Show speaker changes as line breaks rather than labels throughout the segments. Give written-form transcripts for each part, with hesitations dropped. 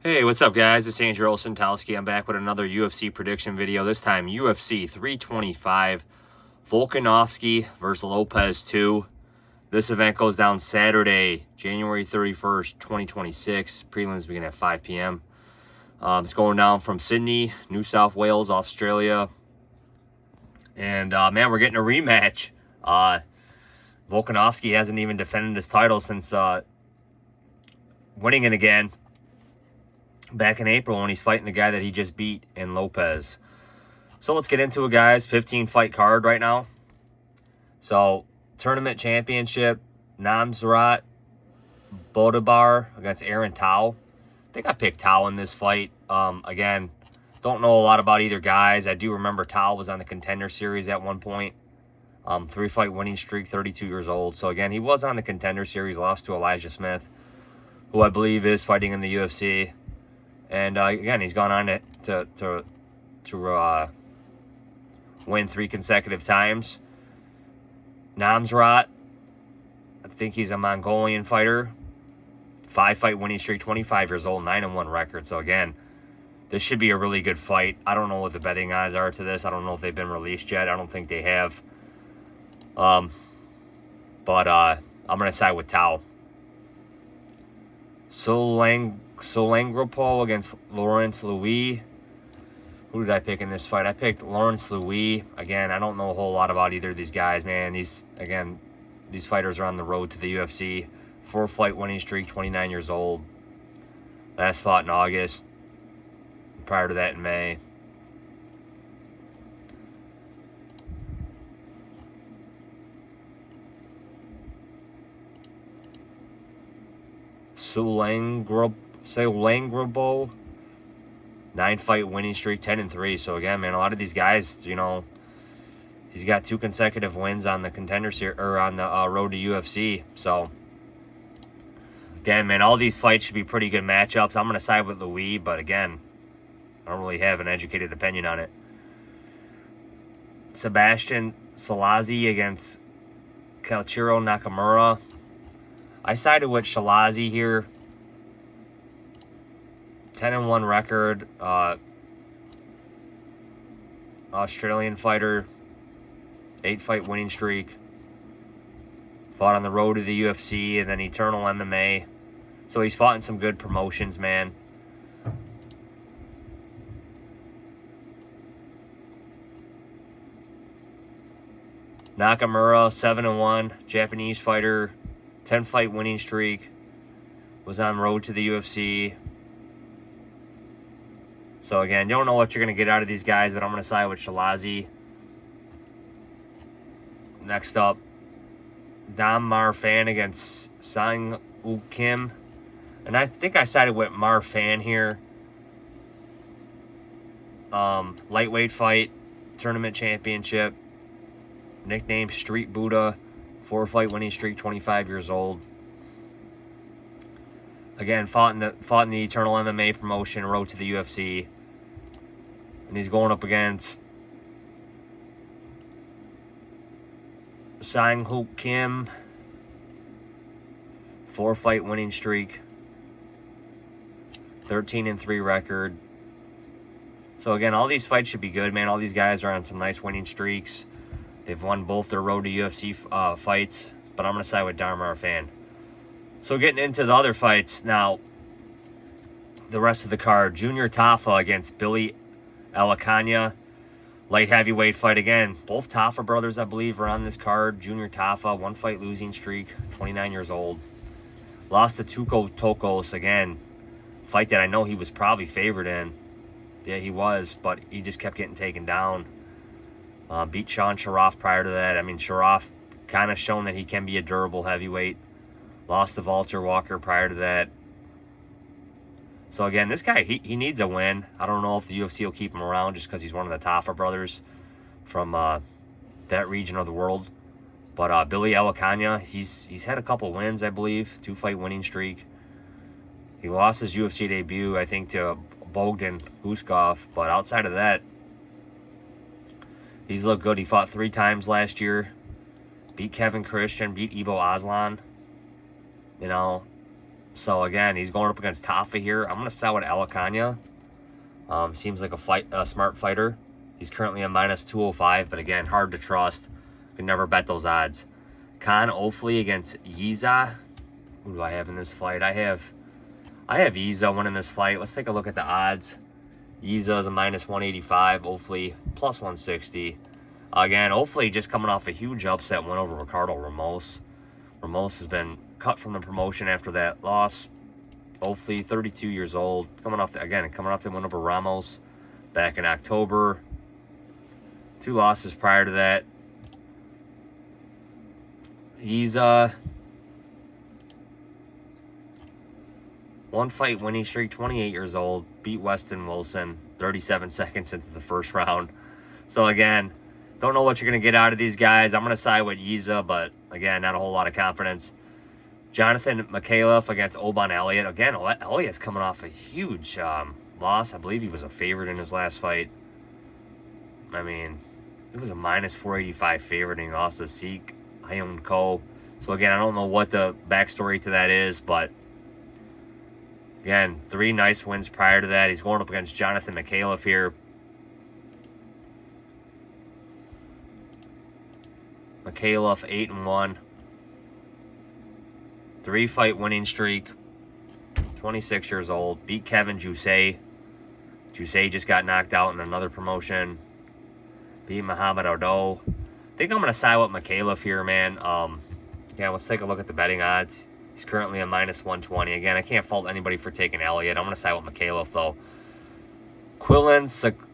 Hey, what's up, guys? It's Andrew Olsen-Talski. I'm back with another UFC prediction video. This time, UFC 325, Volkanovski versus Lopes 2. This event goes down Saturday, January 31st, 2026. Prelims begin at 5 p.m. It's going down from Sydney, New South Wales, Australia. And, man, we're getting a rematch. Volkanovski hasn't even defended his title since winning it again back in April when he's fighting the guy that he just beat in Lopes. So let's get into it, guys. 15 fight card right now. So tournament championship, Namzat Bodabar against Aaron Tao. I think I picked Tao in this fight. Again, don't know a lot about either guys. I do remember Tao was on the Contender Series at one point. 3-fight winning streak, 32 years old. So again, he was on the Contender Series, lost to Elijah Smith, who I believe is fighting in the UFC. And again, he's gone on to win 3 consecutive times. Namzat, I think he's a Mongolian fighter. 5-fight winning streak, 25 years old, 9-1 record. So again, this should be a really good fight. I don't know what the betting odds are to this. I don't know if they've been released yet. I don't think they have. But I'm going to side with Tao. Solangropo against Lawrence Louis. Who did I pick in this fight? I picked Lawrence Louis. Again, I don't know a whole lot about either of these guys, man. These fighters are on the road to the UFC. 4-fight winning streak, 29 years old. Last fought in August. Prior to that in May. Solangropo, 9-fight winning streak, 10-3. So again, man, a lot of these guys, you know, he's got 2 consecutive wins on the Contender Series or on the road to UFC. So again, man, all these fights should be pretty good matchups. I'm gonna side with Louis, but again, I don't really have an educated opinion on it. Sebastian Shalazi against Keiichiro Nakamura. I sided with Shalazi here. 10-1 record. Australian fighter. 8-fight winning streak. Fought on the road to the UFC and then Eternal MMA. So he's fought in some good promotions, man. Nakamura, 7-1. Japanese fighter. 10-fight winning streak. Was on the road to the UFC. So again, don't know what you're going to get out of these guys, but I'm going to side with Shalazi. Next up, Dam Marfan against Sang Woo Kim. And I think I sided with Marfan here. Lightweight fight, tournament championship. Nickname Street Buddha. 4-fight winning streak, 25 years old. Again, fought in the Eternal MMA promotion, road to the UFC. And he's going up against Sang Woo Kim. 4-fight winning streak. 13-3 record. So again, all these fights should be good, man. All these guys are on some nice winning streaks. They've won both their road to UFC fights, but I'm going to side with Dam Marfan. So getting into the other fights now, the rest of the card. Junior Tafa against Billy Alakanya. Light heavyweight fight again. Both Tafa brothers, I believe, are on this card. Junior Tafa, 1-fight losing streak, 29 years old. Lost to Tuko Tokos again. Fight that I know he was probably favored in. Yeah, he was, but he just kept getting taken down. Beat Sean Sharaf prior to that. I mean, Sharaf kind of shown that he can be a durable heavyweight. Lost to Walter Walker prior to that. So again, this guy, he needs a win. I don't know if the UFC will keep him around just because he's one of the Tafa brothers from that region of the world. But Billy Alakanya, he's had a couple wins, I believe. 2-fight winning streak. He lost his UFC debut, I think, to Bogdan Guskov. But outside of that, he's looked good. He fought 3 times last year. Beat Kevin Christian, beat Ivo Aslan. You know, So again, he's going up against Tafa here. I'm going to side with Alakanya. Seems like a smart fighter. He's currently a minus 205, but again, hard to trust. Can never bet those odds. Khan Ofli against Yiza. Who do I have in this fight? I have Yiza winning this fight. Let's take a look at the odds. Yiza is a minus 185. Ofli plus 160. Again, Ofli just coming off a huge upset win over Ricardo Ramos. Ramos has been cut from the promotion after that loss. Ofli, 32 years old, coming off the win over Ramos back in October. 2 losses prior to that. He's 1 fight winning streak, 28 years old, beat Weston Wilson 37 seconds into the first round. So again, don't know what you're going to get out of these guys. I'm going to side with Yiza, but again, not a whole lot of confidence. Jonathan Mikhailov against Oban Elliott. Again, Elliott's coming off a huge loss. I believe he was a favorite in his last fight. I mean, it was a minus 485 favorite, and he lost to Sikh Hyun Ko. So again, I don't know what the backstory to that is, but again, 3 nice wins prior to that. He's going up against Jonathan Mikhailov here. Mikhailov 8-1. 3-fight winning streak. 26 years old. Beat Kevin Jusei. Jusei just got knocked out in another promotion. Beat Muhammad Odo. I think I'm going to side with Mikhailov here, man. Yeah, let's take a look at the betting odds. He's currently a minus 120. Again, I can't fault anybody for taking Elliott. I'm going to side with Mikhailov, though. Quillen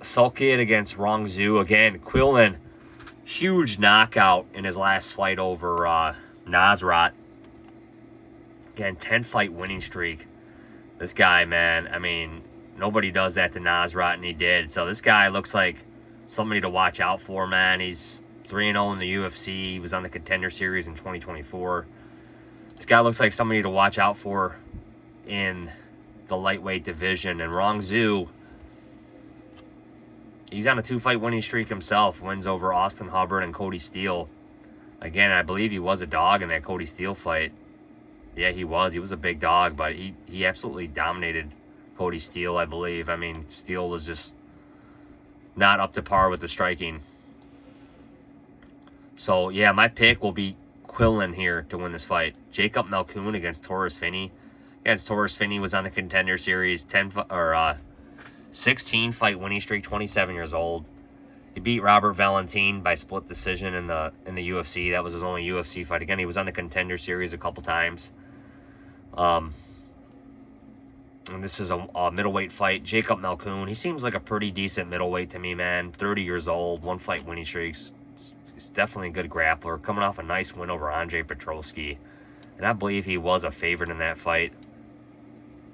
Sulkid against Rong Zhu. Again, Quillen, huge knockout in his last fight over Nasrat. Again, 10-fight winning streak. This guy, man, I mean, nobody does that to Nasrat, and he did. So this guy looks like somebody to watch out for, man. He's 3-0 in the UFC. He was on the Contender Series in 2024. This guy looks like somebody to watch out for in the lightweight division. And Rong Zhu, he's on a 2-fight winning streak himself. Wins over Austin Hubbard and Cody Steele. Again, I believe he was a dog in that Cody Steele fight. Yeah, he was. He was a big dog, but he absolutely dominated Cody Steele, I believe. I mean, Steele was just not up to par with the striking. So, yeah, my pick will be Quillen here to win this fight. Jacob Malkoun against Taurus Finney. Against Taurus Finney was on the Contender Series, 16-fight winning streak, 27 years old. He beat Robert Valentin by split decision in the UFC. That was his only UFC fight. Again, he was on the Contender Series a couple times. And this is a middleweight fight. Jacob Malkoun, he seems like a pretty decent middleweight to me, man. 30 years old, 1-fight winning streaks. He's definitely a good grappler. Coming off a nice win over Andre Petroski. And I believe he was a favorite in that fight.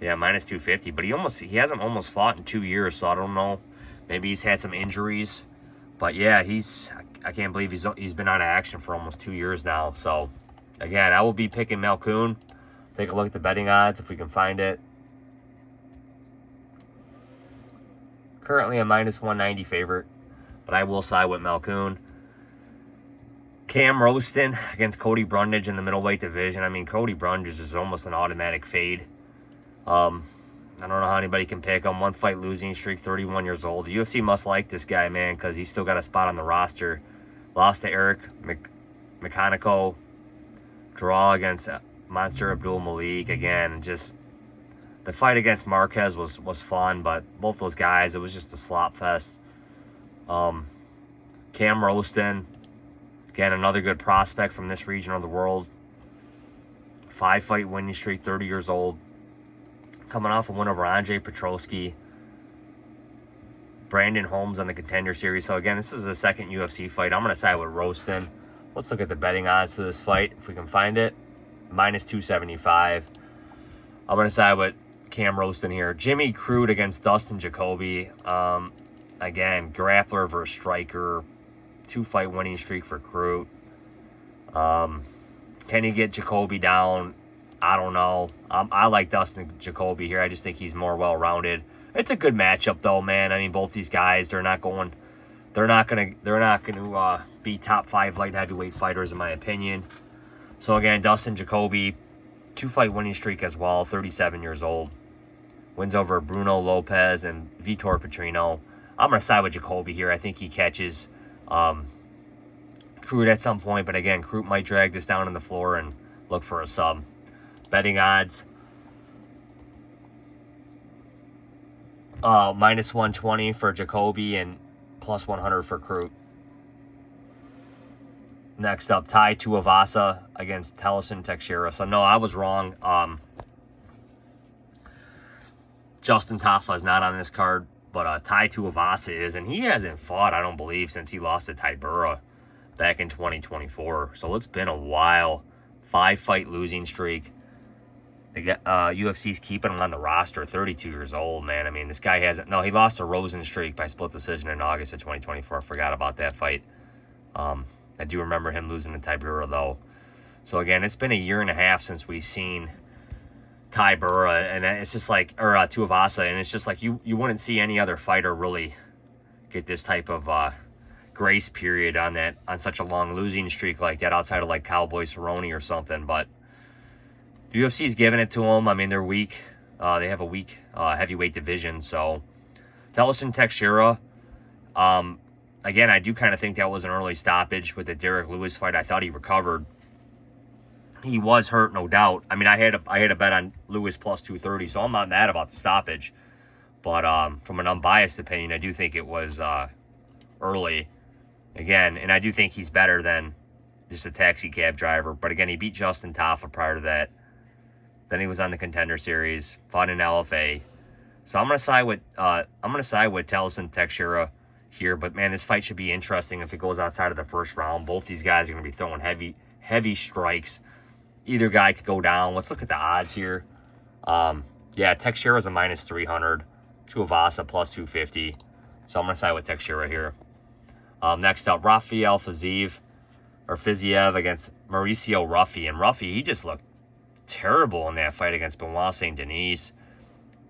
Yeah, minus 250. But he hasn't almost fought in 2 years, so I don't know. Maybe he's had some injuries. But yeah, I can't believe he's been out of action for almost 2 years now. So again, I will be picking Malkoun. Take a look at the betting odds if we can find it. Currently a minus 190 favorite, but I will side with Malkoun. Cam Roston against Cody Brundage in the middleweight division. I mean, Cody Brundage is almost an automatic fade. I don't know how anybody can pick him. 1-fight losing streak, 31 years old. The UFC must like this guy, man, because he's still got a spot on the roster. Lost to Eric Mechanico. Draw against Monster Abdul Malik. Again, just the fight against Marquez was fun, but both those guys, it was just a slop fest. Cam Roston, again, another good prospect from this region of the world. 5-fight winning streak, 30 years old. Coming off a win over Andre Petroski. Brandon Holmes on the Contender Series. So again, this is the second UFC fight. I'm going to side with Roston. Let's look at the betting odds to this fight, if we can find it. Minus 275. I'm going to side with Cam Roston here. Jimmy Crute against Dustin Jacoby. Again, grappler versus striker. 2-fight winning streak for Crute. Can he get Jacoby down? I don't know. I like Dustin Jacoby here. I just think he's more well-rounded. It's a good matchup, though, man. I mean, both these guys, they're not going to be top 5 light heavyweight fighters, in my opinion. So again, Dustin Jacoby, 2-fight winning streak as well, 37 years old. Wins over Bruno Lopes and Vitor Petrino. I'm going to side with Jacoby here. I think he catches Crute at some point. But again, Crute might drag this down on the floor and look for a sub. Betting odds. Minus 120 for Jacoby and plus 100 for Crute. Next up, Tai Tuivasa against Telson Teixeira. So, no, I was wrong. Justin Tafa is not on this card, but Tai Tuivasa is. And he hasn't fought, I don't believe, since he lost to Tybura back in 2024. So, it's been a while. 5-fight losing streak. UFC's keeping him on the roster. 32 years old, man. I mean, this guy hasn't... No, he lost a Rosenstreak by split decision in August of 2024. I forgot about that fight. I do remember him losing to Tybura, though. So, again, it's been a year and a half since we've seen Tybura, and it's just like... Or Tuivasa, and it's just like you wouldn't see any other fighter really get this type of grace period on such a long losing streak like that outside of, like, Cowboy Cerrone or something, but... The UFC's giving it to them. I mean, they're weak. They have a weak heavyweight division. So, Telson Teixeira, again, I do kind of think that was an early stoppage with the Derek Lewis fight. I thought he recovered. He was hurt, no doubt. I mean, I had a bet on Lewis plus 230, so I'm not mad about the stoppage. But from an unbiased opinion, I do think it was early. Again, and I do think he's better than just a taxi cab driver. But again, he beat Justin Tafa prior to that. Then he was on the Contender Series, fought in LFA. So I'm gonna side with Telson Teixeira here. But man, this fight should be interesting if it goes outside of the first round. Both these guys are gonna be throwing heavy strikes. Either guy could go down. Let's look at the odds here. Yeah, Teixeira's a minus 300. Tuivasa plus 250. So I'm gonna side with Teixeira here. Next up, Rafael Fiziev against Mauricio Ruffy. And Ruffy, he just looked terrible in that fight against Benoit St. Denis.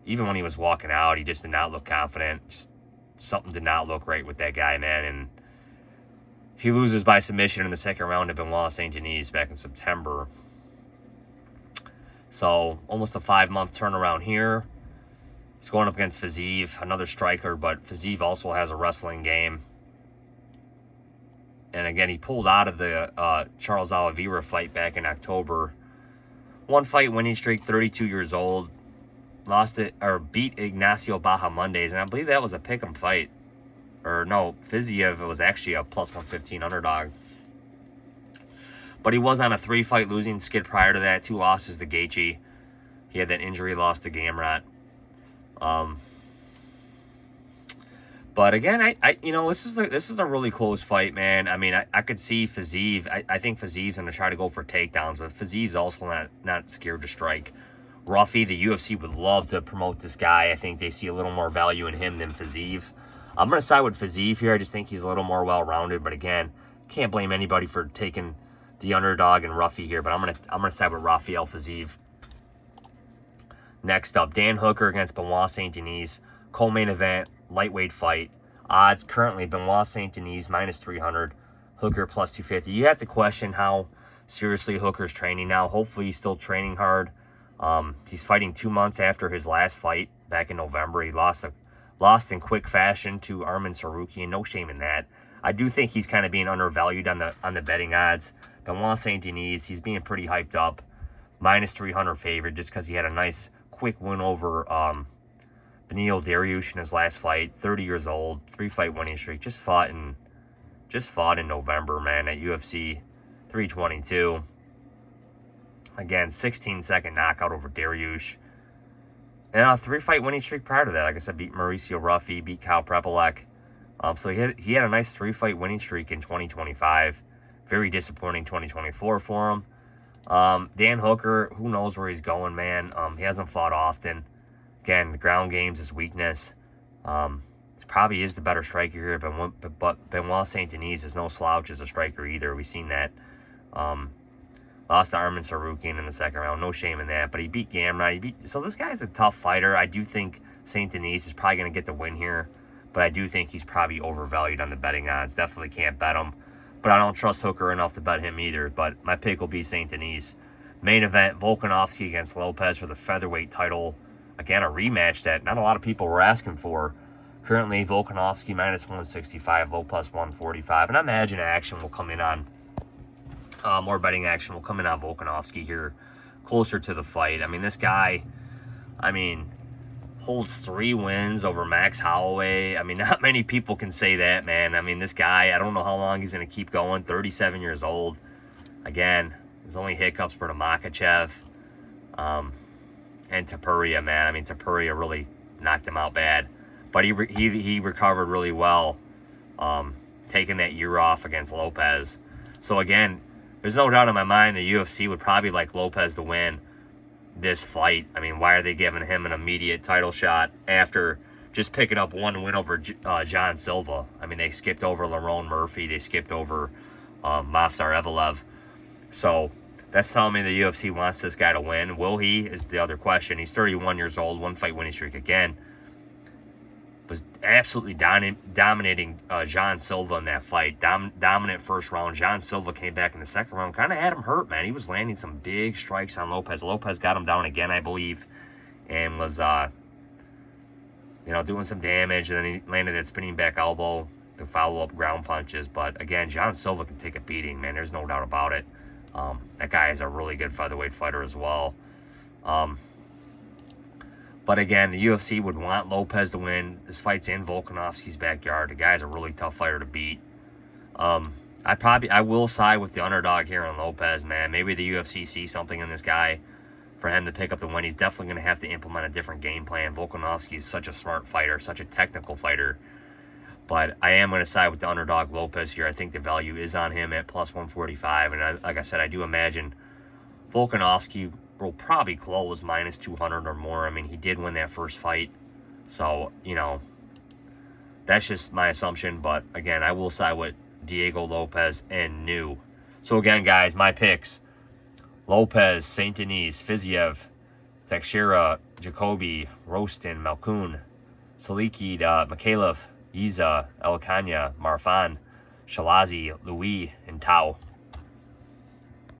Even when he was walking out, he just did not look confident. Just something did not look right with that guy, man. And he loses by submission in the second round to Benoit St. Denis back in September. So almost a 5-month turnaround here. He's going up against Fiziev, another striker, but Fiziev also has a wrestling game. And again, he pulled out of the Charles Oliveira fight back in October. 1-fight winning streak, 32 years old. Beat Ignacio Bahamondes, and I believe that was a pick'em fight. Or no, Fiziev was actually a plus 115 underdog. But he was on a 3-fight losing skid prior to that. 2 losses to Gaethje. He had that injury loss to Gamrot. But again, this is a really close fight, man. I mean, I could see Fiziev. I think Fiziev's going to try to go for takedowns, but Fiziev's also not scared to strike. Ruffy, the UFC would love to promote this guy. I think they see a little more value in him than Fiziev. I'm going to side with Fiziev here. I just think he's a little more well-rounded. But again, can't blame anybody for taking the underdog and Ruffy here. But I'm gonna side with Rafael Fiziev. Next up, Dan Hooker against Benoit St. Denis. Co-main event, lightweight fight. Odds currently Benoit St. Denis minus 300. Hooker plus 250. You have to question how seriously Hooker's training now. Hopefully he's still training hard. He's fighting 2 months after his last fight back in November. He lost in quick fashion to Arman Sarukian. No shame in that. I do think he's kind of being undervalued on the betting odds. Benoit St. Denis, he's being pretty hyped up. Minus 300 favorite just because he had a nice quick win over Beneil Dariush in his last fight. 30 years old, 3-fight winning streak. Just fought in November, man, at UFC 322. Again, 16-second knockout over Dariush. And a 3-fight winning streak prior to that. Like I said, beat Mauricio Ruffy, beat Kyle Prepolek. So he had a nice 3-fight winning streak in 2025. Very disappointing 2024 for him. Dan Hooker, who knows where he's going, man. He hasn't fought often. Again, the ground game's his weakness. Probably is the better striker here, but Benoit St. Denis is no slouch as a striker either. We've seen that. Lost to Arman Sarukian in the second round. No shame in that. But he beat Gamrot. So this guy's a tough fighter. I do think St. Denis is probably going to get the win here. But I do think he's probably overvalued on the betting odds. Definitely can't bet him. But I don't trust Hooker enough to bet him either. But my pick will be St. Denis. Main event, Volkanovski against Lopes for the featherweight title. Again, a rematch that not a lot of people were asking for. Currently, Volkanovski minus 165, Lopes 145. And I imagine action will come in on, more betting action will come in on Volkanovski here closer to the fight. I mean, this guy, holds 3 wins over Max Holloway. I mean, not many people can say that, man. I mean, this guy, I don't know how long he's going to keep going. 37 years old. Again, there's only hiccups for the Makachev. And Topuria, man. I mean, Topuria really knocked him out bad. But he recovered really well, taking that year off against Lopes. So again, there's no doubt in my mind the UFC would probably like Lopes to win this fight. I mean, why are they giving him an immediate title shot after just picking up 1 win over John Silva? I mean, they skipped over Lerone Murphy. They skipped over Movsar Evelev. So that's telling me the UFC wants this guy to win. Will he is the other question. He's 31 years old, 1 fight winning streak again. Was absolutely dominating John Silva in that fight. Dominant first round. John Silva came back in the second round. Kind of had him hurt, man. He was landing some big strikes on Lopes. Lopes got him down again, I believe, and was, doing some damage. And then he landed that spinning back elbow to follow up ground punches. But again, John Silva can take a beating, man. There's no doubt about it. That guy is a really good featherweight fighter as well. But again, the UFC would want Lopes to win. This fight's in Volkanovski's backyard. The guy's a really tough fighter to beat. I will side with the underdog here on Lopes, man. Maybe the UFC sees something in this guy for him to pick up the win. He's definitely going to have to implement a different game plan. Volkanovski is such a smart fighter, such a technical fighter. But I am going to side with the underdog Lopes here. I think the value is on him at plus 145. And like I said, I do imagine Volkanovski will probably close minus 200 or more. I mean, he did win that first fight. So, that's just my assumption. But again, I will side with Diego Lopes and New. So again, guys, my picks: Lopes, St. Denis, Fiziev, Teixeira, Jacoby, Rostin, Malkoun, Salikid, Mikhailov, Yiza, Elkanya, Marfan, Shalazi, Louis, and Tao.